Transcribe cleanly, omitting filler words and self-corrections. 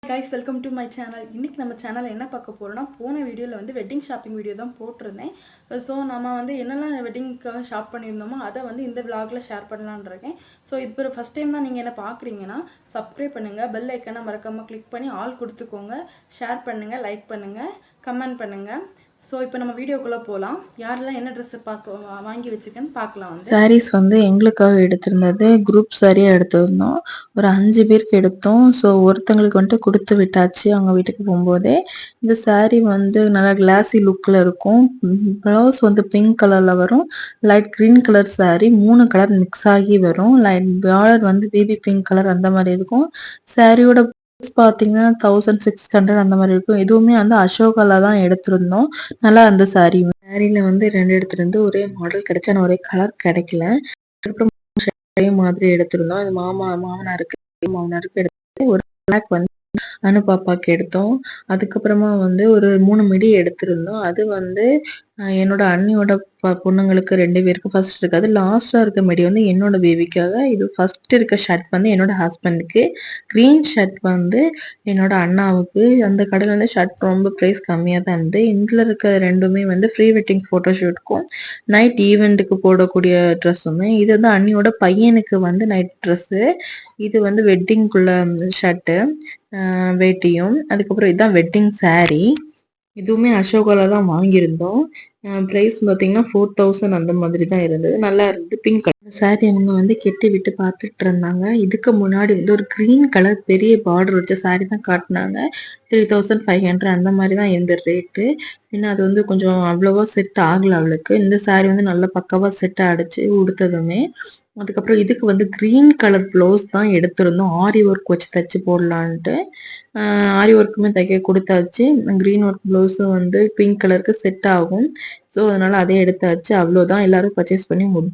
guys, welcome to my channel. இன்னைக்கு நம்ம சேனல்ல என்ன பார்க்க போறோம்னா போன வீடியோல வந்து வெட்டிங் ஷாப்பிங் வீடியோ தான் போட்டுருந்தேன். சோ நாம வந்து என்னெல்லாம் வெட்டிங்காக ஷாப் பண்ணியிருந்தோமோ அதை வந்து இந்த vlogல ஷேர் பண்ணலாம்னு இருக்கேன். சோ இது ஃபர்ஸ்ட் டைம் தான் நீங்க என்ன பார்க்கறீங்கன்னா சப்ஸ்கிரைப் பண்ணுங்க, பெல் ஐகானை மறக்காம கிளிக் பண்ணி ஆல் கொடுத்துக்கோங்க, ஷேர் பண்ணுங்க, லைக் பண்ணுங்க, கமெண்ட் பண்ணுங்க. சோ இப்போ நம்ம வீடியோக்குள்ள போலாம். யாரெல்லாம் என்ன Dress வாங்கி வச்சிருக்கேன்னு பார்க்கலாம் வந்து. சாரீஸ் வந்து எங்களுக்காக எடுத்திருந்தது குரூப் சாரியா எடுத்திருந்தோம். ஒரு 5 பேருக்கு எடுத்தோம். ஸோ ஒருத்தங்களுக்கு வந்துட்டு கொடுத்து விட்டாச்சு அவங்க வீட்டுக்கு போகும்போதே. இந்த சாரீ வந்து நல்லா கிளாசி லுக்கில் இருக்கும். ப்ளவுஸ் வந்து பிங்க் கலரில் வரும். Light green colour sari 3 colour mix ஆகி வரும். லைட் பார்டர் வந்து பேபி பிங்க் கலர் அந்த மாதிரி இருக்கும். சாரியோட பார்த்தீங்கன்னா 1600 அந்த மாதிரி இருக்கும். எதுவுமே வந்து அசோகால தான் எடுத்திருந்தோம். நல்லா அந்த சாரியில வந்து 2 எடுத்திருந்து ஒரே மாடல் கிடைச்சு, ஆனால் ஒரே கலர் கிடைக்கல. அதுக்கப்புறம் ஒரே மாதிரி எடுத்திருந்தோம். அது மாமனாருக்கு எடுத்து ஒரு பிளாக் வந்து அனு பாப்பாக்கு எடுத்தோம். அதுக்கப்புறமா வந்து ஒரு 3 மிடி எடுத்திருந்தோம். அது வந்து என்னோட அண்ணியோட பொண்ணுங்களுக்கு 2 பேருக்கு ஃபர்ஸ்ட் இருக்காது. லாஸ்டா இருக்க மிடி வந்து என்னோட பேபிக்காக. இது ஃபர்ஸ்ட் இருக்க ஷர்ட் வந்து என்னோட ஹஸ்பண்டுக்கு. கிரீன் ஷர்ட் வந்து என்னோட அண்ணாவுக்கு. அந்த கடையில் வந்து ஷர்ட் ரொம்ப ப்ரைஸ் கம்மியாக தான் இருந்தது. இதில் இருக்க ரெண்டுமே வந்து ப்ரீ வெட்டிங் ஃபோட்டோ ஷூட்டுக்கும் நைட் ஈவெண்ட்டுக்கு போடக்கூடிய ட்ரெஸ்ஸுமே. இது வந்து அண்ணியோட பையனுக்கு வந்து நைட் ட்ரெஸ்ஸு. இது வந்து வெட்டிங்குள்ள ஷர்ட்டு வேட்டியும். அதுக்கப்புறம் இதுதான் வெட்டிங் சாரீ. இதுவுமே அசோகால தான் வாங்கியிருந்தோம். ப்ரைஸ் பார்த்தீங்கன்னா 4000 அந்த மாதிரி தான் இருந்தது. நல்லா இருந்தது. பிங்க் கலர் சாரீ அவங்க வந்து கெட்டி விட்டு பார்த்துட்டு இருந்தாங்க. இதுக்கு முன்னாடி வந்து ஒரு கிரீன் கலர் பெரிய பார்டர் வச்ச சாரீ தான் காட்டினாங்க. 3500 அந்த மாதிரி தான் இருந்த ரேட்டு. ஏன்னா அது வந்து கொஞ்சம் அவ்வளோவா செட் ஆகல அவளுக்கு. இந்த சாரீ வந்து நல்லா பக்காவா செட் ஆகிடுச்சு உடுத்ததுமே. அதுக்கப்புறம் இதுக்கு வந்து கிரீன் கலர் ப்ளவுஸ் தான் எடுத்திருந்தோம். ஆரி ஒர்க் வச்சு தைச்சு போடலான்ட்டு. ஆரி ஒர்க்குமே தைக்க கொடுத்தாச்சு. கிரீன் ஒர்க் ப்ளவுஸும் வந்து பிங்க் கலருக்கு செட் ஆகும். ஸோ அதனால அதே எடுத்தாச்சு. அவ்வளோதான். எல்லாரும் பர்ச்சேஸ் பண்ணி முடிச்சு